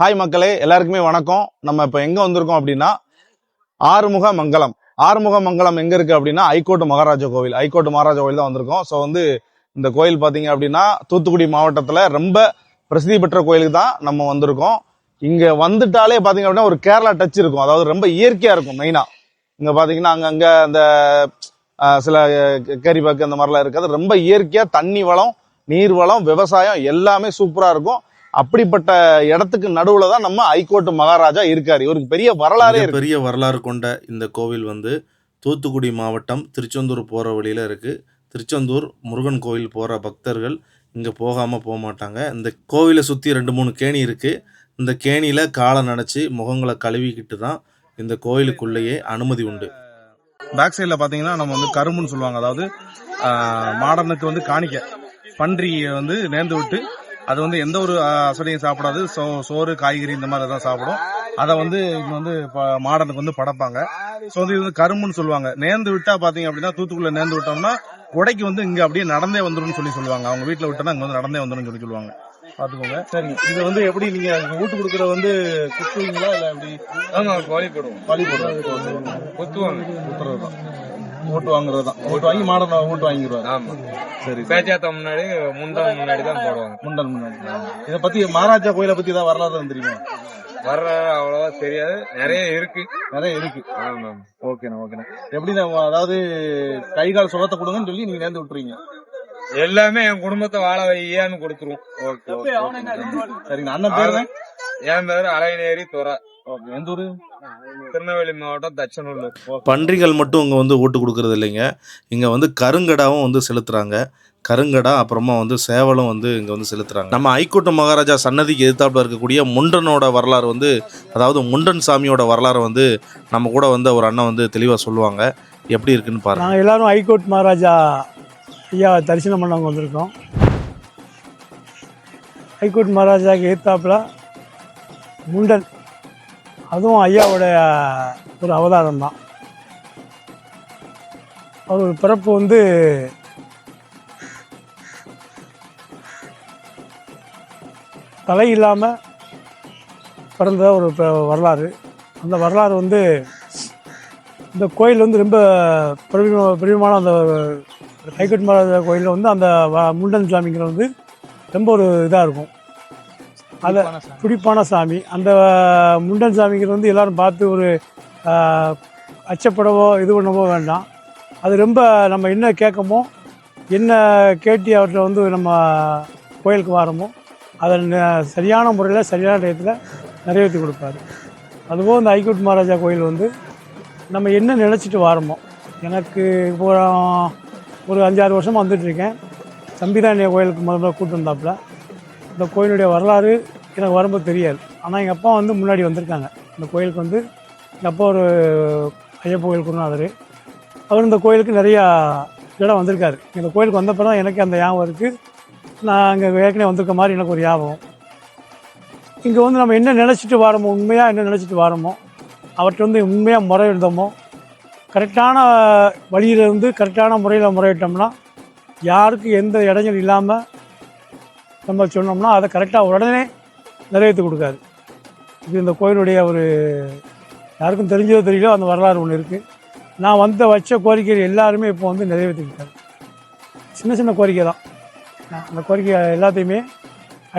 Hi மக்களே, எல்லாருக்குமே வணக்கம். நம்ம இப்போ எங்க வந்திருக்கோம் அப்படின்னா ஆறுமுக மங்கலம். ஆறுமுக மங்கலம் எங்க இருக்கு அப்படின்னா ஐகோர்ட் மகாராஜா கோவில் தான் வந்திருக்கோம். ஸோ இந்த கோயில் பாத்தீங்க அப்படின்னா தூத்துக்குடி மாவட்டத்துல ரொம்ப பிரசித்தி பெற்ற கோயிலுக்கு தான் நம்ம வந்திருக்கோம். இங்க வந்துட்டாலே பாத்தீங்க அப்படின்னா ஒரு கேரளா டச் இருக்கும். அதாவது ரொம்ப இயற்கையா இருக்கும். மெயினா இங்க பாத்தீங்கன்னா அங்கங்க அந்த சில கேரிபாக்கு அந்த மாதிரிலாம் இருக்காது. ரொம்ப இயற்கையா தண்ணி வளம், நீர் வளம், விவசாயம் எல்லாமே சூப்பரா இருக்கும். அப்படிப்பட்ட இடத்துக்கு நடுவுல தான் நம்ம ஐகோர்ட் மகாராஜா இருக்காரு. இவருக்கு பெரிய வரலாறு பெரிய வரலாறு கொண்ட இந்த கோவில் தூத்துக்குடி மாவட்டம் திருச்செந்தூர் போகிற வழியில் இருக்குது. திருச்செந்தூர் முருகன் கோவில் போகிற பக்தர்கள் இங்கே போகாமல் போக மாட்டாங்க. இந்த கோவிலை சுற்றி 2-3 கேணி இருக்குது. இந்த கேணியில் காலை நனைச்சி முகங்களை கழுவிக்கிட்டு தான் இந்த கோயிலுக்குள்ளேயே அனுமதி உண்டு. பேக் சைடில் பார்த்தீங்கன்னா நம்ம கரும்புன்னு சொல்லுவாங்க. அதாவது மாடனுக்கு காணிக்க பன்றியை நேர்ந்து விட்டு அது எந்த ஒரு அசடையும் சாப்பிடாது. சோறு காய்கறி இந்த மாதிரி தான் சாப்பிடும். அதை மாடனுக்கு படைப்பாங்க. ஸோ இது கரும்புன்னு சொல்லுவாங்க. நேர்ந்து விட்டா பாத்தீங்க அப்படின்னா தூத்துக்குள்ள நேர்ந்து விட்டோம்னா கொடைக்கு இங்க அப்படியே நடந்தே வந்துடும் சொல்லுவாங்க. அவங்க வீட்டுல விட்டோம்னா இங்க நடந்தே வந்துடும் சொல்லுவாங்க. பாத்துக்கோங்க. சரி, இது எப்படி நீங்க வீட்டு கொடுக்கற குத்துவீங்களா இல்ல எப்படி? வழி போடுவோம். குத்துவாங்க. குத்துறதுதான், ஓட்டு வாங்குறதுதான். ஓட்டு வாங்கி மாடன ஓட்டு வாங்கிடுவாங்க. ஆமா, சரி. பேச்சாத்த முன்னாடி முன்னாடி தான் போடுவாங்க. முன்னாடி. இதை பத்தி மகாராஜா கோயிலை பத்தி ஏதாவது வரலாறு தெரியுமா? வரலாறு அவ்வளவா தெரியாது. நிறைய இருக்கு. ஓகேண்ணா. எப்படி அதாவது கை கால் சுகத்தை கொடுங்கன்னு சொல்லி நீங்க நேர்ந்து விட்டுறீங்க? எல்லாமே என் குடும்பத்தை வாழ வையான்னு கொடுத்துருவோம். சரிங்க. அண்ணன் பேரு? என் பேரு அலைநேரி துறை. எந்த ஊரு? திருநெல்வேலி மாவட்டம் தச்சனூர். பன்றிகள் மட்டும் இங்கே ஓட்டு கொடுக்கறது இல்லைங்க. இங்கே கருங்கடாவும் செலுத்துறாங்க. கருங்கடா அப்புறமா சேவலும் இங்கே செலுத்துறாங்க. நம்ம ஐகோர்ட் மகாராஜா சன்னதிக்கு எதிர்த்தாப்புல இருக்கக்கூடிய முண்டனோட வரலாறு அதாவது முண்டன் சாமியோட வரலாறு நம்ம கூட ஒரு அண்ணன் தெளிவாக சொல்லுவாங்க. எப்படி இருக்குன்னு பாருங்க. நாங்கள் எல்லாரும் ஐகோர்ட் மகாராஜா ஐயா தரிசனம் பண்ணவங்க வந்திருக்கோம். ஐகோர்ட் மகாராஜாவுக்கு எதிர்த்தாப்புல முண்டன், அதுவும் ஐயாவோட ஒரு அவதாரம் தான். அவர் பிறப்பு தலை இல்லாமல் பிறந்த ஒரு வரலாறு. அந்த வரலாறு இந்த கோயில் ரொம்ப பிரபலமான அந்த ஐகோர்ட் மகாராஜா கோயிலில் அந்த முண்டன் சாமிங்கிற ரொம்ப ஒரு இதாக இருக்கும். அதை துடிப்பான சாமி. அந்த முண்டன் சாமிங்கிறது எல்லாரும் பார்த்து ஒரு அச்சப்படவோ இது பண்ணவோ வேண்டாம். அது ரொம்ப நம்ம என்ன கேட்கமோ, என்ன கேட்டி அவர்கிட்ட நம்ம கோயிலுக்கு வரோமோ அதை சரியான முறையில் சரியான டயத்தில் நிறைவேற்றி கொடுப்பாரு. அதுபோல் இந்த ஐகோர்ட் மகாராஜா கோயில் நம்ம என்ன நினச்சிட்டு வரோமோ, எனக்கு இப்போ ஒரு 5-6 வருஷமாக வந்துட்டுருக்கேன். சம்பிதானிய கோயிலுக்கு முதல்ல கூப்பிட்டு வந்தாப்புல. இந்த கோயிலுடைய வரலாறு எனக்கு வரும்போது தெரியாது. ஆனால் எங்கள் அப்பா முன்னாடி வந்திருக்காங்க இந்த கோயிலுக்கு. எங்கள் அப்பா ஒரு ஐயப்ப கோயில் குருநாதர். அவர் இந்த கோயிலுக்கு நிறையா இடம் வந்திருக்காரு. இந்த கோயிலுக்கு வந்தப்போ தான் எனக்கு அந்த ஞாபகம் இருக்குது. நான் அங்கே ஏற்கனவே வந்திருக்க மாதிரி எனக்கு ஒரு ஞாபகம். இங்கே நம்ம என்ன நினச்சிட்டு வரோமோ, உண்மையாக என்ன நினச்சிட்டு வரோமோ, அவர்கிட்ட உண்மையாக முறையிட்டோமோ, கரெக்டான வழியிலிருந்து கரெக்டான முறையில் முறையிட்டோம்னா யாருக்கு எந்த இடைஞ்சல் இல்லாமல் நம்ம சொன்னோம்னா அதை கரெக்டாக உடனே நிறைவேற்றி கொடுக்காரு. இது இந்த கோயிலுடைய ஒரு யாருக்கும் தெரிஞ்சதோ தெரியலோ அந்த வரலாறு ஒன்று இருக்குது. நான் வச்ச கோரிக்கைகள் எல்லாருமே இப்போ நிறைவேற்றிக்கிட்டாரு. சின்ன கோரிக்கை தான். அந்த கோரிக்கை எல்லாத்தையுமே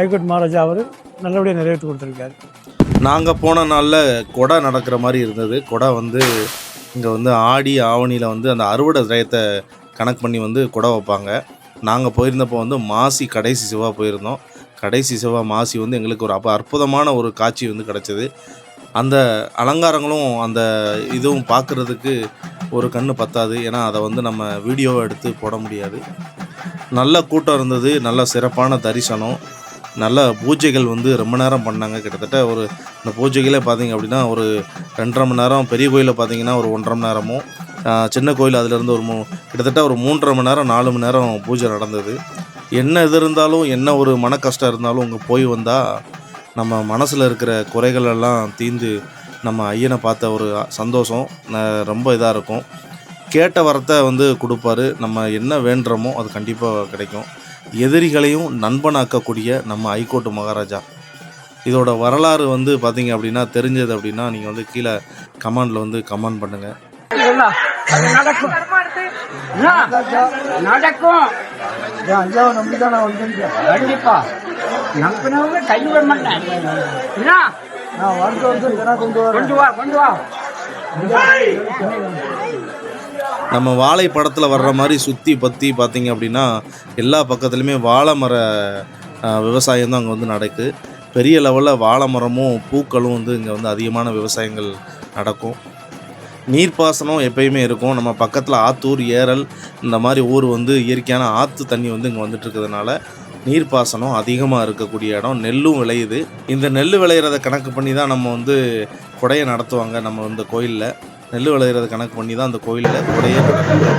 ஐகோர்ட் மகாராஜா அவர் நல்லபடியாக நிறைவேற்றி கொடுத்துருக்காரு. நாங்கள் போன நாளில் கொடை நடக்கிற மாதிரி இருந்தது. கொடை இங்கே ஆடி ஆவணியில் அந்த அறுவடை திரயத்தை கணக்கு பண்ணி கொடை வைப்பாங்க. நாங்கள் போயிருந்தப்போ மாசி கடைசி செவ்வாய் போயிருந்தோம். கடைசி செவ்வாய் மாசி எங்களுக்கு ஒரு அற்புதமான ஒரு காட்சி கிடச்சிது. அந்த அலங்காரங்களும் அந்த இதுவும் பார்க்குறதுக்கு ஒரு கண்ணு பத்தாது. ஏன்னா அதை நம்ம வீடியோவை எடுத்து போட முடியாது. நல்ல கூட்டம் இருந்தது. நல்ல சிறப்பான தரிசனம். நல்ல பூஜைகள் ரொம்ப நேரம் பண்ணாங்க. கிட்டத்தட்ட இந்த பூஜைகளே பார்த்திங்க அப்படின்னா ஒரு 2.5 மணி நேரம். பெரிய கோயிலில் பார்த்திங்கன்னா ஒரு 1.5 மணி நேரமும், சின்ன கோயில் அதிலேருந்து கிட்டத்தட்ட ஒரு 3.5 மணி நேரம் 4 மணி நேரம் பூஜை நடந்தது. என்ன இது இருந்தாலும், என்ன ஒரு மன கஷ்டம் இருந்தாலும் இங்கே போய் வந்தால் நம்ம மனசில் இருக்கிற குறைகள் எல்லாம் தீர்ந்து நம்ம ஐயனை பார்த்த ஒரு சந்தோஷம் ரொம்ப இதாக இருக்கும். கேட்ட வரத்தை கொடுப்பாரு. நம்ம என்ன வேண்டுறோமோ அது கண்டிப்பாக கிடைக்கும். எதிரிகளையும் நண்பனாக்கக்கூடிய நம்ம ஐகோர்ட் மகாராஜா இதோட வரலாறு வந்து பார்த்தீங்க அப்படின்னா தெரிஞ்சது அப்படின்னா நீங்கள் வந்து கீழே கமெண்டில் வந்து கமெண்ட் பண்ணுங்கள். நடக்கும் நடக்கும் கண்டிப்பா நம்பினவங்க கைவிட மாட்டேன். கொண்டு வா நம்ம வாழை படத்தில் வர்ற மாதிரி சுற்றி பற்றி பார்த்தீங்க அப்படின்னா எல்லா பக்கத்துலையுமே வாழை மர விவசாயம் தான் அங்கே வந்து நடக்குது. பெரிய லெவலில் வாழை மரமும் பூக்களும் வந்து இங்கே வந்து அதிகமான விவசாயங்கள் நடக்கும். நீர்ப்பாசனம் எப்பயுமே இருக்கும். நம்ம பக்கத்தில் ஆத்தூர், ஏரல் இந்த மாதிரி ஊர் வந்து இயற்கையான ஆற்று தண்ணி வந்து இங்கே வந்துட்டு இருக்கிறதுனால நீர்ப்பாசனம் அதிகமாக இருக்கக்கூடிய இடம். நெல்லும் விளையுது. இந்த நெல் விளையிறத கணக்கு பண்ணி தான் நம்ம வந்து கொடையை நடத்துவாங்க. நம்ம இந்த கோயிலில் நெல் விளையிறத கணக்கு பண்ணி தான் அந்த கோயிலில் கொடையை நடக்கும்.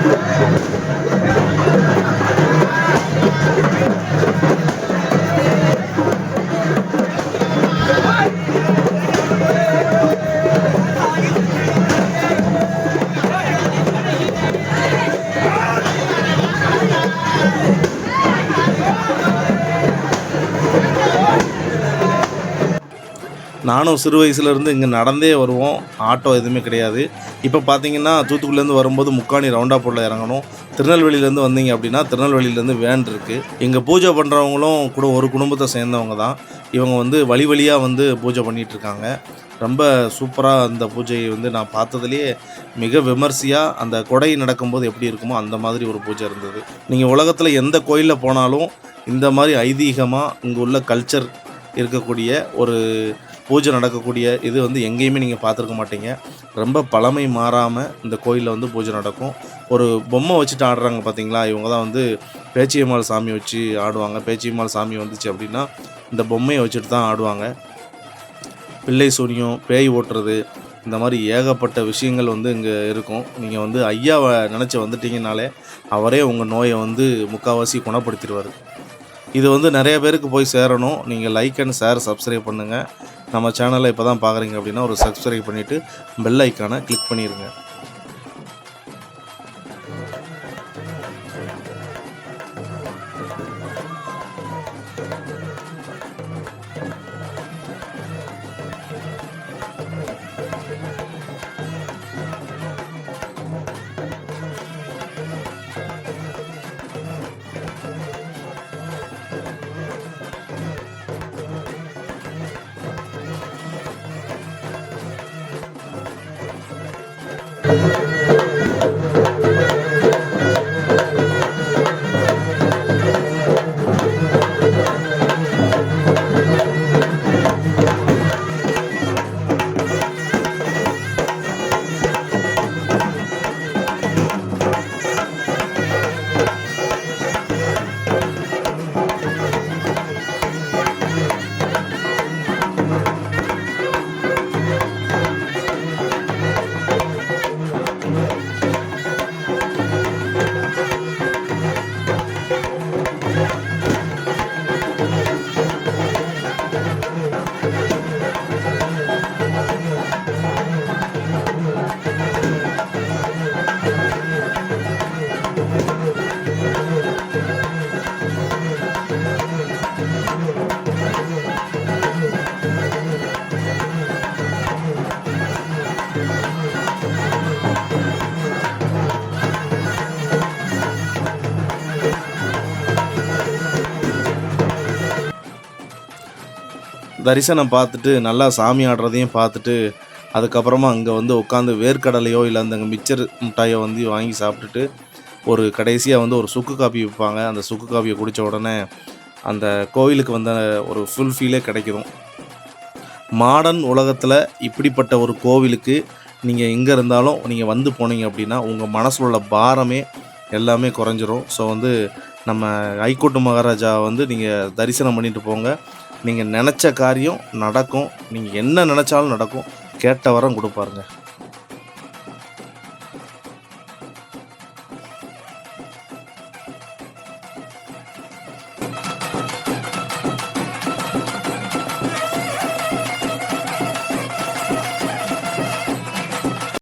நானும் சிறு வயசுலேருந்து இங்கே நடந்தே வருவோம். ஆட்டோ எதுவுமே கிடையாது. இப்போ பார்த்தீங்கன்னா தூத்துக்குடிலேருந்து வரும்போது முக்காணி ரவுண்டாப்பூரில் இறங்கணும். திருநெல்வேலியிலேருந்து வந்தீங்க அப்படின்னா திருநெல்வேலியிலேருந்து வேன் இருக்குது. இங்கே பூஜை பண்ணுறவங்களும் கூட ஒரு குடும்பத்தை சேர்ந்தவங்க தான். இவங்க வந்து வழி வழியாக வந்து பூஜை பண்ணிகிட்ருக்காங்க. ரொம்ப சூப்பராக அந்த பூஜையை வந்து நான் பார்த்ததுலேயே மிக விமர்சையாக அந்த கொடை நடக்கும்போது எப்படி இருக்குமோ அந்த மாதிரி ஒரு பூஜை இருந்தது. நீங்கள் உலகத்தில் எந்த கோயிலில் போனாலும் இந்த மாதிரி ஐதீகமாக இங்கே உள்ள கல்ச்சர் இருக்கக்கூடிய ஒரு பூஜை நடக்கக்கூடிய இது வந்து எங்கேயுமே நீங்கள் பார்த்துருக்க மாட்டீங்க. ரொம்ப பழமை மாறாமல் இந்த கோயிலில் வந்து பூஜை நடக்கும். ஒரு பொம்மை வச்சுட்டு ஆடுறாங்க பார்த்தீங்களா, இவங்க தான் வந்து பேச்சியம்மாள் சாமி வச்சு ஆடுவாங்க. பேச்சியம்மாள் சாமி வந்துச்சு அப்படின்னா இந்த பொம்மையை வச்சுட்டு தான் ஆடுவாங்க. பிள்ளை சூனியம், பேய் ஓட்டுறது, இந்த மாதிரி ஏகப்பட்ட விஷயங்கள் வந்து இங்கே இருக்கும். நீங்கள் வந்து ஐயாவை நினச்சி வந்துட்டீங்கனாலே அவரே உங்கள் நோயை வந்து முக்கால்வாசி குணப்படுத்திடுவார். இது வந்து நிறைய பேருக்கு போய் சேரணும். நீங்கள் லைக் அண்ட் ஷேர் சப்ஸ்கிரைப் பண்ணுங்கள். நம்ம சேனலை இப்போ தான் பார்க்குறீங்க அப்படின்னா ஒரு சப்ஸ்கிரைப் பண்ணிவிட்டு பெல் ஐக்கானை கிளிக் பண்ணிடுங்க. தரிசனம் பார்த்துட்டு நல்லா சாமி ஆடுறதையும் பார்த்துட்டு அதுக்கப்புறமா அங்கே வந்து உட்காந்து வேர்க்கடலையோ இல்லை அந்த மிச்சர் மிட்டாயோ வந்து வாங்கி சாப்பிட்டுட்டு ஒரு கடைசியாக வந்து ஒரு சுக்கு காப்பி விற்பாங்க. அந்த சுக்கு காப்பியை குடித்த உடனே அந்த கோவிலுக்கு வந்த ஒரு ஃபுல் ஃபீலே கிடைக்கும். மாடர்ன் உலகத்தில் இப்படிப்பட்ட ஒரு கோவிலுக்கு நீங்கள் எங்கே இருந்தாலும் நீங்கள் வந்து போனீங்க அப்படின்னா உங்கள் மனசில் உள்ள பாரமே எல்லாமே குறைஞ்சிரும். ஸோ வந்து நம்ம ஐகோட்டு மகாராஜா வந்து நீங்கள் தரிசனம் பண்ணிட்டு போங்க. நீங்கள் நினச்ச காரியம் நடக்கும். நீங்கள் என்ன நினச்சாலும் நடக்கும். கேட்ட வரம் கொடுப்பாருங்க.